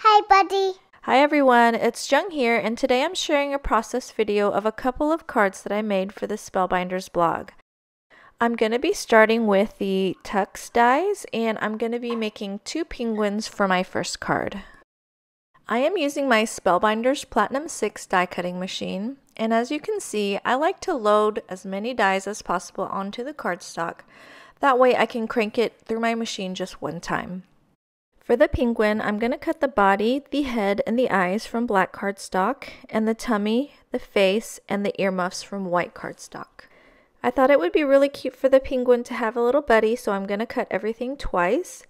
Hi, buddy. Hi everyone, it's Jung here, and today I'm sharing a process video of a couple of cards that I made for the Spellbinders blog. I'm going to be starting with the Tux dies, and I'm going to be making 2 penguins for my first card. I am using my Spellbinders Platinum 6 die cutting machine, and as you can see, I like to load as many dies as possible onto the cardstock. That way I can crank it through my machine just one time. For the penguin, I'm going to cut the body, the head, and the eyes from black cardstock, and the tummy, the face, and the earmuffs from white cardstock. I thought it would be really cute for the penguin to have a little buddy, so I'm going to cut everything twice.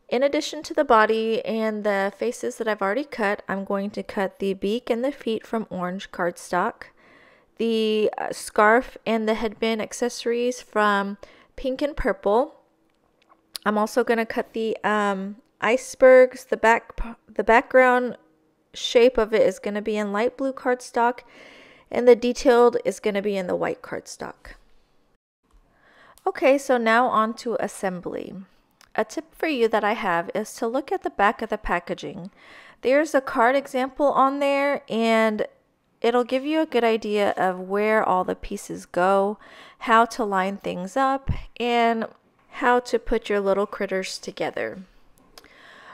In addition to the body and the faces that I've already cut, I'm going to cut the beak and the feet from orange cardstock, the scarf and the headband accessories from pink and purple. I'm also going to cut the icebergs. The background shape of it is going to be in light blue cardstock, and the detailed is going to be in the white cardstock. Okay, so now on to assembly. A tip for you that I have is to look at the back of the packaging. There's a card example on there, and it'll give you a good idea of where all the pieces go, how to line things up, and how to put your little critters together.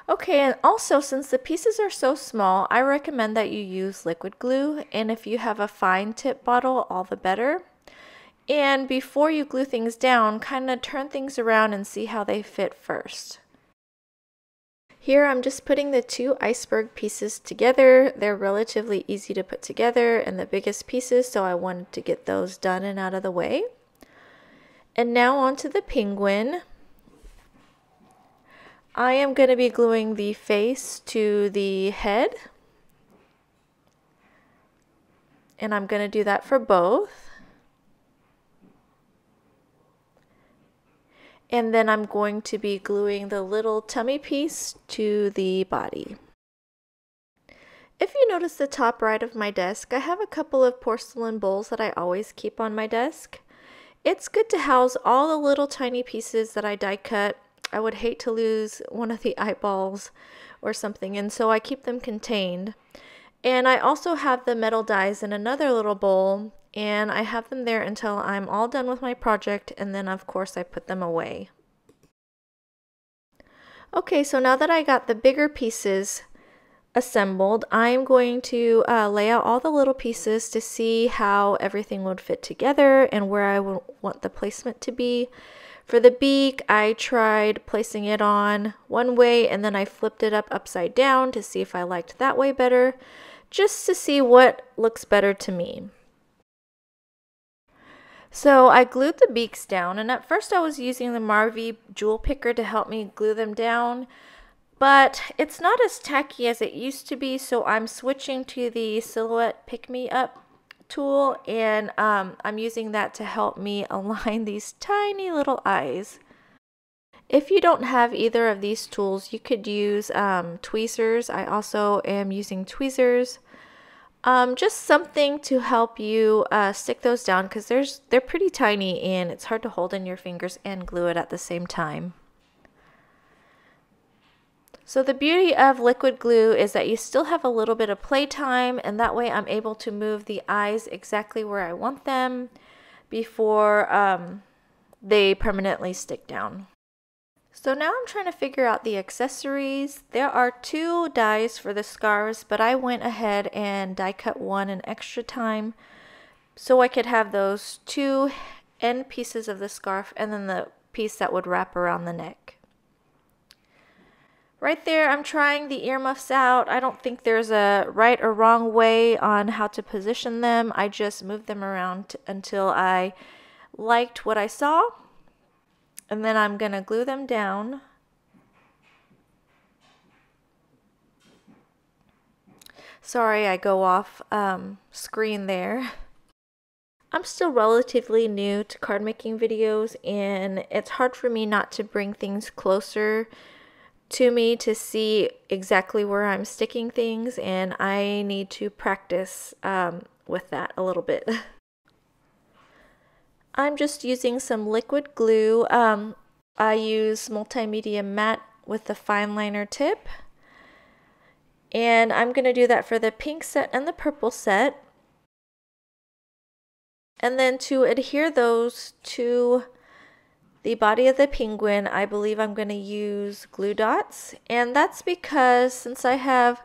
Okay, and also since the pieces are so small, I recommend that you use liquid glue, and if you have a fine tip bottle, all the better. And before you glue things down, kind of turn things around and see how they fit first. Here I'm just putting the 2 iceberg pieces together. They're relatively easy to put together and the biggest pieces, so I wanted to get those done and out of the way. And now onto the penguin. I am going to be gluing the face to the head, and I'm going to do that for both. And then I'm going to be gluing the little tummy piece to the body. If you notice the top right of my desk, I have a couple of porcelain bowls that I always keep on my desk. It's good to house all the little tiny pieces that I die cut. I would hate to lose one of the eyeballs or something, and so I keep them contained. And I also have the metal dies in another little bowl, and I have them there until I'm all done with my project, and then of course I put them away. Okay, so now that I got the bigger pieces assembled, I'm going to lay out all the little pieces to see how everything would fit together and where I would want the placement to be. For the beak, I tried placing it on one way, and then I flipped it upside down to see if I liked that way better, just to see what looks better to me. So I glued the beaks down, and at first I was using the Marvy jewel picker to help me glue them down, but it's not as tacky as it used to be, so I'm switching to the Silhouette Pick Me Up tool, and I'm using that to help me align these tiny little eyes. If you don't have either of these tools, you could use tweezers. I also am using tweezers. Just something to help you stick those down, because they're pretty tiny and it's hard to hold in your fingers and glue it at the same time. So the beauty of liquid glue is that you still have a little bit of play time, and that way I'm able to move the eyes exactly where I want them before they permanently stick down. So now I'm trying to figure out the accessories. There are 2 dies for the scarves, but I went ahead and die cut one an extra time so I could have those 2 end pieces of the scarf and then the piece that would wrap around the neck. Right there, I'm trying the earmuffs out. I don't think there's a right or wrong way on how to position them. I just moved them around until I liked what I saw. And then I'm going to glue them down. Sorry, I go off screen there. I'm still relatively new to card making videos, and it's hard for me not to bring things closer to me to see exactly where I'm sticking things, and I need to practice with that a little bit. I'm just using some liquid glue. I use multimedia matte with the fine liner tip, And I'm going to do that for the pink set and the purple set. And then to adhere those to the body of the penguin, I believe I'm going to use glue dots. And that's because since I have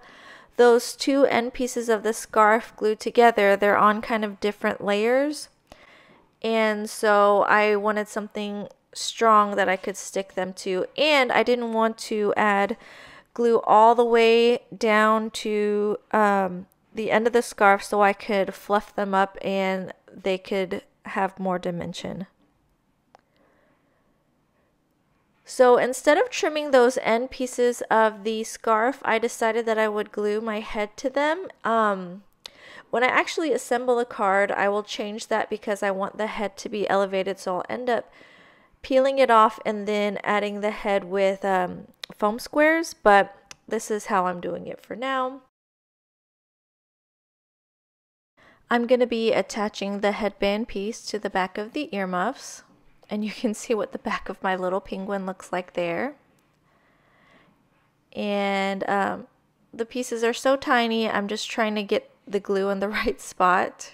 those two end pieces of the scarf glued together, they're on kind of different layers. And so I wanted something strong that I could stick them to. And I didn't want to add glue all the way down to the end of the scarf so I could fluff them up and they could have more dimension. So instead of trimming those end pieces of the scarf, I decided that I would glue my head to them. When I actually assemble the card, I will change that because I want the head to be elevated, so I'll end up peeling it off and then adding the head with foam squares, but this is how I'm doing it for now. I'm going to be attaching the headband piece to the back of the earmuffs, and you can see what the back of my little penguin looks like there. And the pieces are so tiny, I'm just trying to get the glue in the right spot.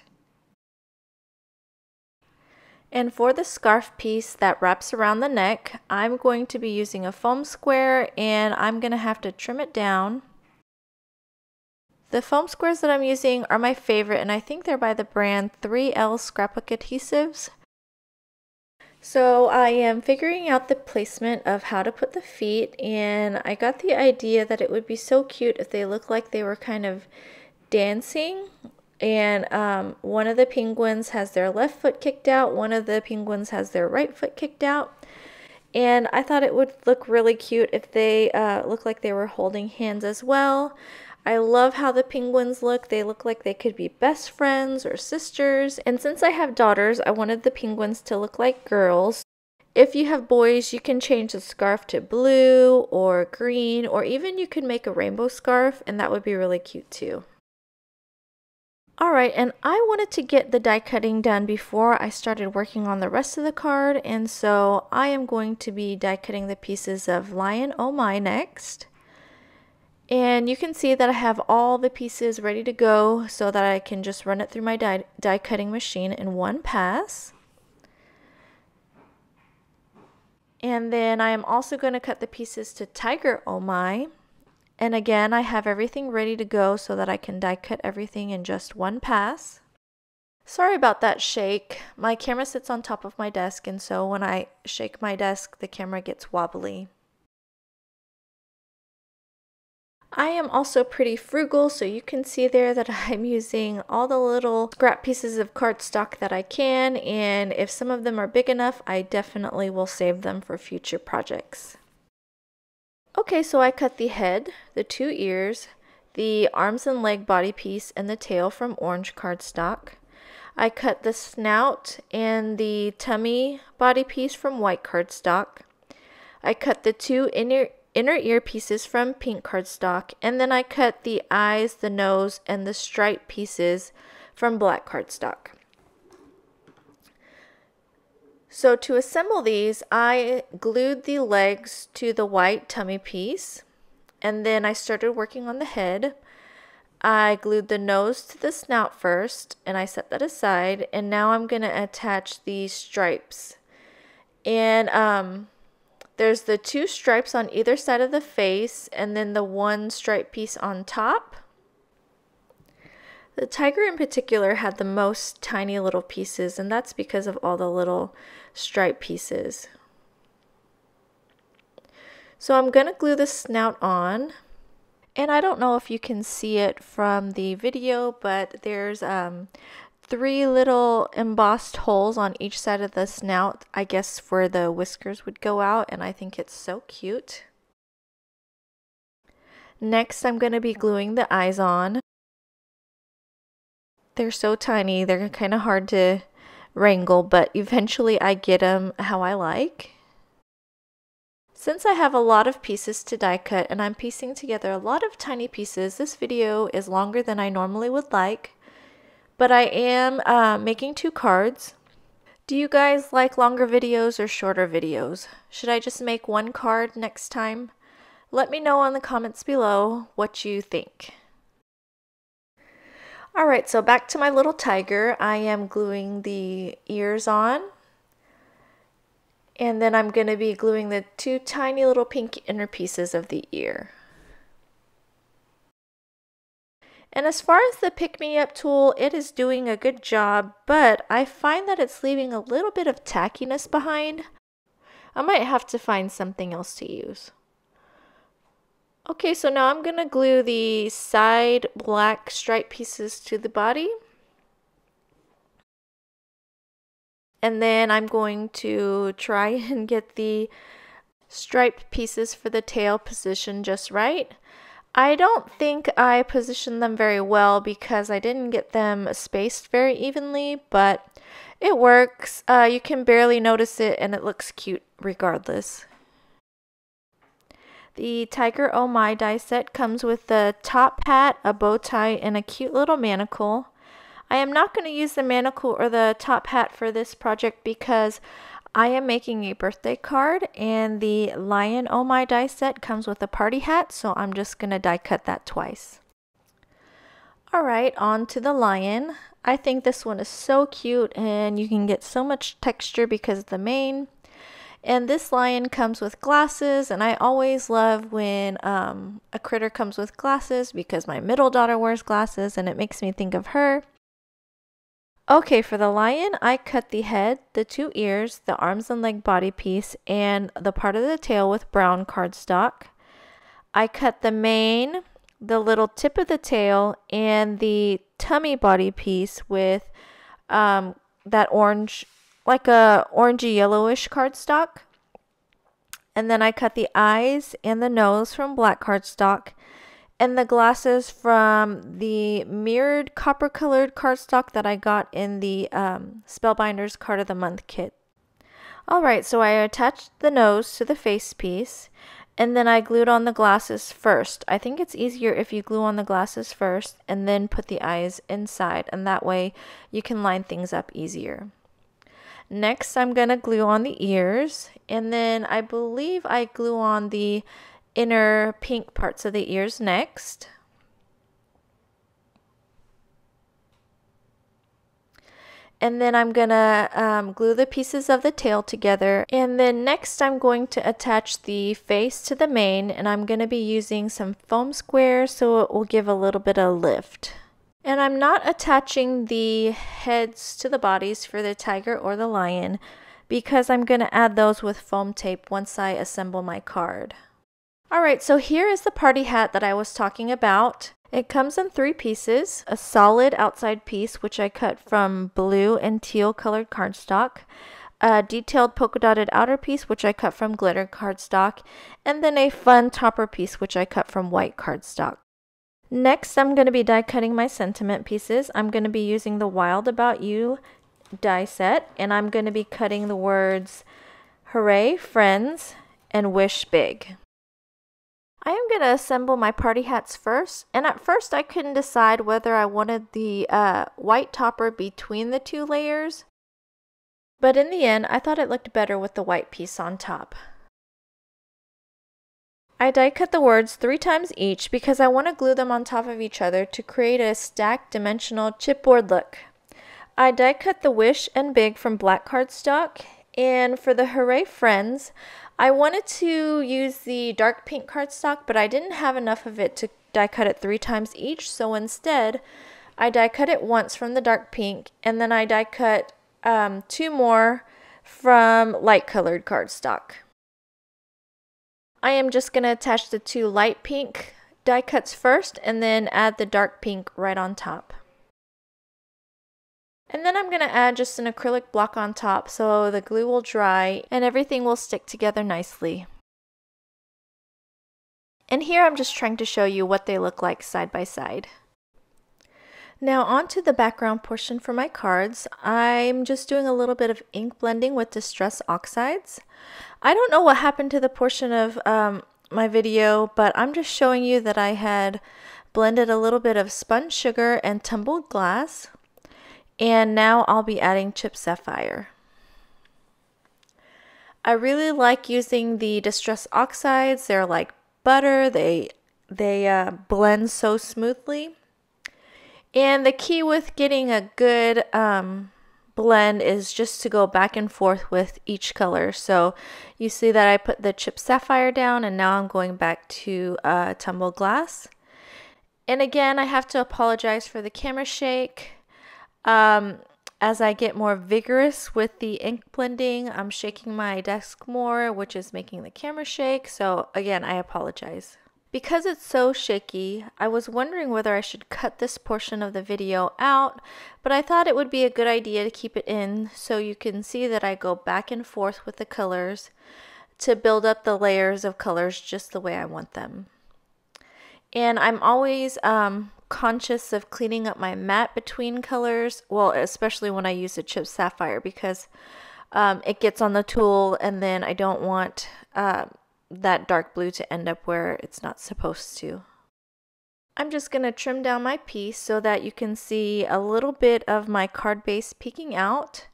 And for the scarf piece that wraps around the neck, I'm going to be using a foam square, and I'm going to have to trim it down. The foam squares that I'm using are my favorite, and I think they're by the brand 3L Scrapbook Adhesives. So I am figuring out the placement of how to put the feet, and I got the idea that it would be so cute if they looked like they were kind of dancing. And one of the penguins has their left foot kicked out, one of the penguins has their right foot kicked out. And I thought it would look really cute if they looked like they were holding hands as well. I love how the penguins look. They look like they could be best friends or sisters. And since I have daughters, I wanted the penguins to look like girls. If you have boys, you can change the scarf to blue or green, or even you could make a rainbow scarf, and that would be really cute too. Alright, and I wanted to get the die cutting done before I started working on the rest of the card, and so I am going to be die cutting the pieces of Lion Oh My next. And you can see that I have all the pieces ready to go so that I can just run it through my die cutting machine in one pass. And then I am also going to cut the pieces to Tiger Oh My. And again, I have everything ready to go so that I can die cut everything in just one pass. Sorry about that shake. My camera sits on top of my desk, and so when I shake my desk, the camera gets wobbly. I am also pretty frugal, so you can see there that I'm using all the little scrap pieces of cardstock that I can, and if some of them are big enough, I definitely will save them for future projects. Okay, so I cut the head, the two ears, the arms and leg body piece, and the tail from orange cardstock. I cut the snout and the tummy body piece from white cardstock. I cut the two inner ear pieces from pink cardstock, and then I cut the eyes, the nose, and the stripe pieces from black cardstock. So to assemble these, I glued the legs to the white tummy piece, and then I started working on the head. I glued the nose to the snout first, and I set that aside, and now I'm going to attach the stripes. And there's the two stripes on either side of the face, and then the one stripe piece on top. The tiger in particular had the most tiny little pieces, and that's because of all the little stripe pieces. So I'm going to glue the snout on, and I don't know if you can see it from the video, but there's 3 little embossed holes on each side of the snout, I guess where the whiskers would go out, and I think it's so cute. Next, I'm going to be gluing the eyes on. They're so tiny, they're kind of hard to wrangle, but eventually I get them how I like. Since I have a lot of pieces to die cut and I'm piecing together a lot of tiny pieces, this video is longer than I normally would like. But I am making 2 cards. Do you guys like longer videos or shorter videos? Should I just make 1 card next time? Let me know in the comments below what you think. Alright, so back to my little tiger. I am gluing the ears on. And then I'm going to be gluing the two tiny little pink inner pieces of the ear. And as far as the Pick Me Up tool, it is doing a good job, but I find that it's leaving a little bit of tackiness behind. I might have to find something else to use. Okay, so now I'm going to glue the side black stripe pieces to the body. And then I'm going to try and get the striped pieces for the tail positioned just right. I don't think I positioned them very well because I didn't get them spaced very evenly, but it works. You can barely notice it and it looks cute regardless. The Tiger Oh My die set comes with the top hat, a bow tie, and a cute little manacle. I am not going to use the manacle or the top hat for this project because I am making a birthday card, and the Lion Oh My die set comes with a party hat, so I'm just going to die cut that twice. Alright, on to the lion. I think this one is so cute and you can get so much texture because of the mane. And this lion comes with glasses, and I always love when a critter comes with glasses because my middle daughter wears glasses and it makes me think of her. Okay, for the lion, I cut the head, the two ears, the arms and leg body piece, and the part of the tail with brown cardstock. I cut the mane, the little tip of the tail, and the tummy body piece with that orange, like a orangey yellowish cardstock. And then I cut the eyes and the nose from black cardstock, and the glasses from the mirrored copper colored cardstock that I got in the Spellbinders Card of the Month kit. Alright, so I attached the nose to the face piece, and then I glued on the glasses first. I think it's easier if you glue on the glasses first and then put the eyes inside, and that way you can line things up easier. Next, I'm going to glue on the ears, and then I believe I glue on the inner pink parts of the ears next. And then I'm going to glue the pieces of the tail together. And then next I'm going to attach the face to the mane, and I'm going to be using some foam squares so it will give a little bit of lift. And I'm not attaching the heads to the bodies for the tiger or the lion because I'm going to add those with foam tape once I assemble my card. Alright, so here is the party hat that I was talking about. It comes in 3 pieces, a solid outside piece which I cut from blue and teal colored cardstock, a detailed polka dotted outer piece which I cut from glitter cardstock, and then a fun topper piece which I cut from white cardstock. Next, I'm going to be die cutting my sentiment pieces. I'm going to be using the Wild About You die set, and I'm going to be cutting the words Hooray, Friends, and Wish Big. I am going to assemble my party hats first, and at first I couldn't decide whether I wanted the white topper between the 2 layers, but in the end I thought it looked better with the white piece on top. I die cut the words 3 times each because I want to glue them on top of each other to create a stacked dimensional chipboard look. I die cut the Wish and Big from black cardstock, and for the Hooray Friends, I wanted to use the dark pink cardstock, but I didn't have enough of it to die cut it 3 times each, so instead I die cut it once from the dark pink, and then I die cut 2 more from light colored cardstock. I am just going to attach the 2 light pink die cuts first and then add the dark pink right on top. And then I'm going to add just an acrylic block on top so the glue will dry and everything will stick together nicely. And here I'm just trying to show you what they look like side by side. Now onto the background portion for my cards. I'm just doing a little bit of ink blending with Distress Oxides. I don't know what happened to the portion of my video, but I'm just showing you that I had blended a little bit of spun sugar and tumbled glass. And now I'll be adding chipped sapphire. I really like using the Distress Oxides. They're like butter. They blend so smoothly. And the key with getting a good blend is just to go back and forth with each color. So you see that I put the chip sapphire down, and now I'm going back to tumbled glass. And again, I have to apologize for the camera shake. As I get more vigorous with the ink blending, I'm shaking my desk more, which is making the camera shake. So again, I apologize. Because it's so shaky, I was wondering whether I should cut this portion of the video out, but I thought it would be a good idea to keep it in so you can see that I go back and forth with the colors to build up the layers of colors just the way I want them. And I'm always conscious of cleaning up my mat between colors, well, especially when I use the chip sapphire, because it gets on the tool, and then I don't want that dark blue to end up where it's not supposed to. I'm just going to trim down my piece so that you can see a little bit of my card base peeking out,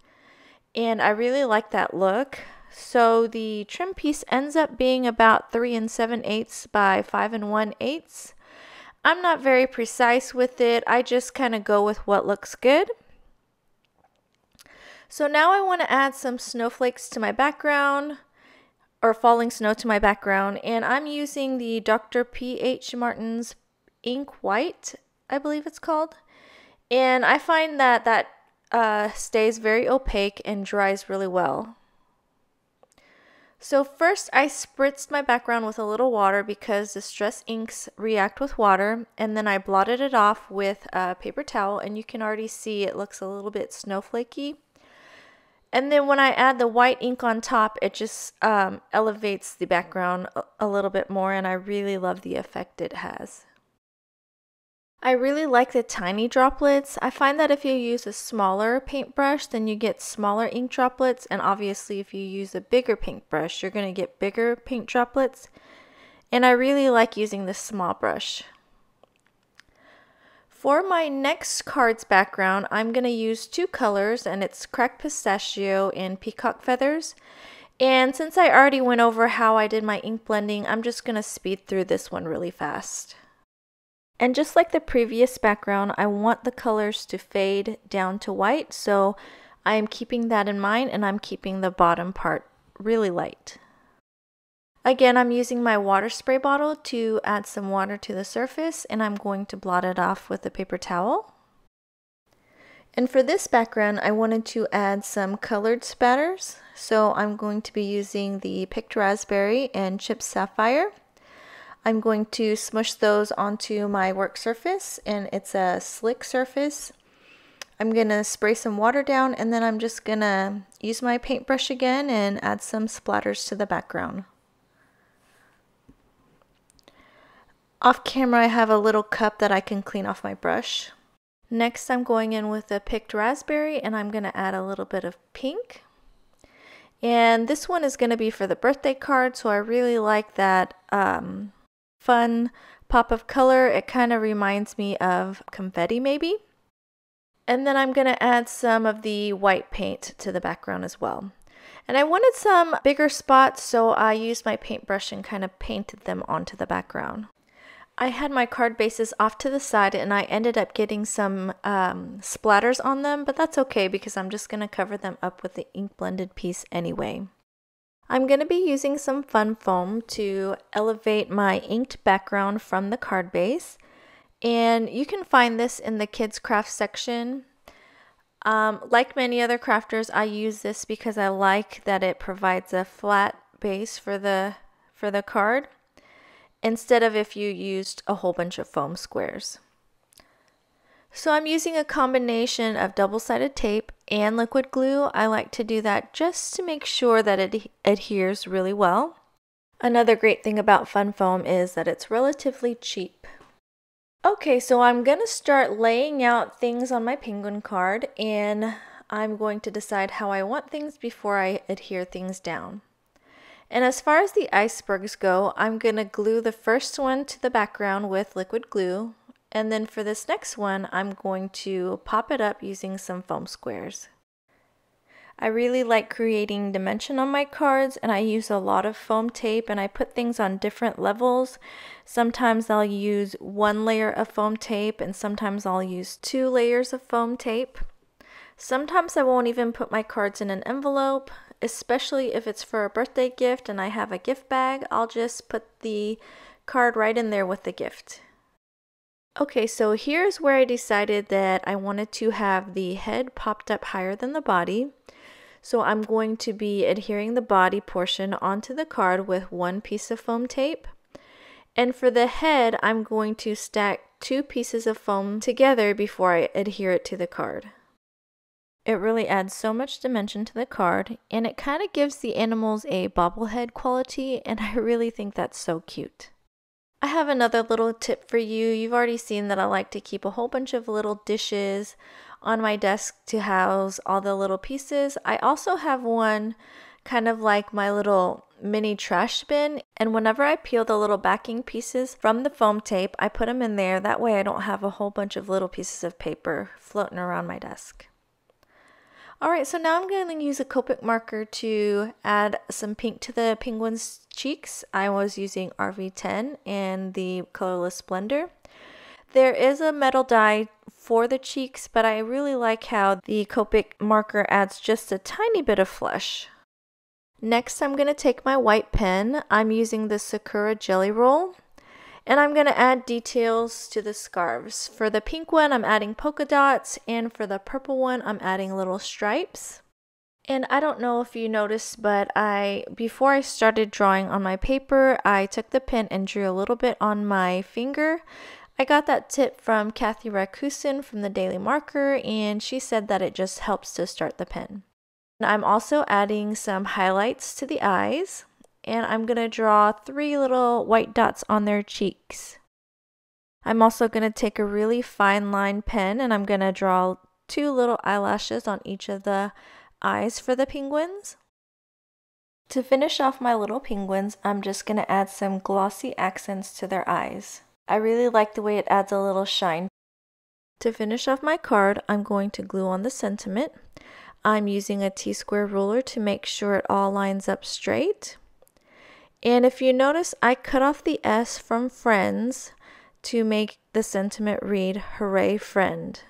and I really like that look. So the trim piece ends up being about 3 7/8 by 5 1/8. I'm not very precise with it. I just kind of go with what looks good. So now I want to add some snowflakes to my background, or falling snow to my background, and I'm using the Dr. P.H. Martin's Ink White, I believe it's called. And I find that stays very opaque and dries really well. So first I spritzed my background with a little water because distress inks react with water, and then I blotted it off with a paper towel, and you can already see it looks a little bit snowflakey. And then when I add the white ink on top, it just elevates the background a little bit more, and I really love the effect it has. I really like the tiny droplets. I find that if you use a smaller paintbrush, then you get smaller ink droplets, and obviously if you use a bigger paintbrush, you're going to get bigger paint droplets. And I really like using this small brush. For my next card's background, I'm going to use two colors, and it's Cracked Pistachio and Peacock Feathers. And since I already went over how I did my ink blending, I'm just going to speed through this one really fast. And just like the previous background, I want the colors to fade down to white, so I'm keeping that in mind, and I'm keeping the bottom part really light. Again, I'm using my water spray bottle to add some water to the surface, and I'm going to blot it off with a paper towel. And for this background, I wanted to add some colored spatters, so I'm going to be using the picked raspberry and chipped sapphire. I'm going to smush those onto my work surface, and it's a slick surface. I'm going to spray some water down, and then I'm just going to use my paintbrush again and add some splatters to the background. Off camera, I have a little cup that I can clean off my brush. Next, I'm going in with a picked raspberry, and I'm going to add a little bit of pink. And this one is going to be for the birthday card, so I really like that fun pop of color. It kind of reminds me of confetti maybe. And then I'm going to add some of the white paint to the background as well. And I wanted some bigger spots, so I used my paintbrush and kind of painted them onto the background. I had my card bases off to the side, and I ended up getting some splatters on them, but that's okay because I'm just going to cover them up with the ink blended piece anyway. I'm going to be using some fun foam to elevate my inked background from the card base, and you can find this in the kids craft section. Like many other crafters, I use this because I like that it provides a flat base for the card, instead of if you used a whole bunch of foam squares. So I'm using a combination of double-sided tape and liquid glue. I like to do that just to make sure that it adheres really well. Another great thing about fun foam is that it's relatively cheap. Okay, so I'm going to start laying out things on my penguin card, and I'm going to decide how I want things before I adhere things down. And as far as the icebergs go, I'm going to glue the first one to the background with liquid glue. And then for this next one, I'm going to pop it up using some foam squares. I really like creating dimension on my cards, and I use a lot of foam tape, and I put things on different levels. Sometimes I'll use 1 layer of foam tape, and sometimes I'll use 2 layers of foam tape. Sometimes I won't even put my cards in an envelope, especially if it's for a birthday gift and I have a gift bag. I'll just put the card right in there with the gift. Okay, so here's where I decided that I wanted to have the head popped up higher than the body. So I'm going to be adhering the body portion onto the card with 1 piece of foam tape. And for the head, I'm going to stack 2 pieces of foam together before I adhere it to the card. It really adds so much dimension to the card, and it kind of gives the animals a bobblehead quality, and I really think that's so cute. I have another little tip for you. You've already seen that I like to keep a whole bunch of little dishes on my desk to house all the little pieces. I also have one kind of like my little mini trash bin, and whenever I peel the little backing pieces from the foam tape, I put them in there. That way I don't have a whole bunch of little pieces of paper floating around my desk. Alright, so now I'm going to use a Copic marker to add some pink to the penguin's cheeks. I was using RV10 and the colorless blender. There is a metal dye for the cheeks, but I really like how the Copic marker adds just a tiny bit of flesh. Next, I'm going to take my white pen. I'm using the Sakura Jelly Roll. And I'm going to add details to the scarves. For the pink one, I'm adding polka dots, and for the purple one, I'm adding little stripes. And I don't know if you noticed, but before I started drawing on my paper, I took the pen and drew a little bit on my finger. I got that tip from Kathy Rakusin from the Daily Marker, and she said that it just helps to start the pen. And I'm also adding some highlights to the eyes. And I'm going to draw 3 little white dots on their cheeks. I'm also going to take a really fine line pen and I'm going to draw 2 little eyelashes on each of the eyes for the penguins. To finish off my little penguins, I'm just going to add some glossy accents to their eyes. I really like the way it adds a little shine. To finish off my card, I'm going to glue on the sentiment. I'm using a T-square ruler to make sure it all lines up straight. And if you notice, I cut off the S from friends to make the sentiment read, "Hooray, friend."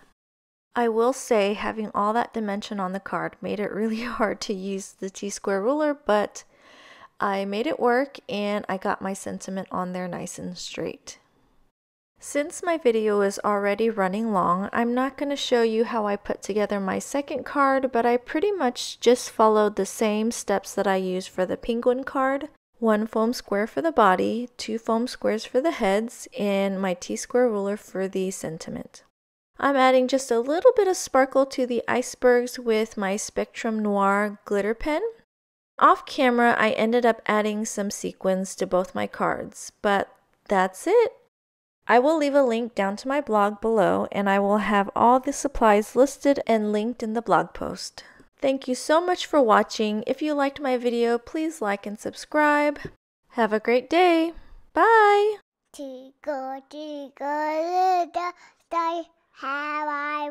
I will say having all that dimension on the card made it really hard to use the T-square ruler, but I made it work and I got my sentiment on there nice and straight. Since my video is already running long, I'm not going to show you how I put together my second card, but I pretty much just followed the same steps that I used for the penguin card. 1 foam square for the body, 2 foam squares for the heads, and my T-square ruler for the sentiment. I'm adding just a little bit of sparkle to the icebergs with my Spectrum Noir glitter pen. Off camera, I ended up adding some sequins to both my cards, but that's it. I will leave a link down to my blog below, and I will have all the supplies listed and linked in the blog post. Thank you so much for watching. If you liked my video, please like and subscribe. Have a great day. Bye. Tickle, tickle, little star, how I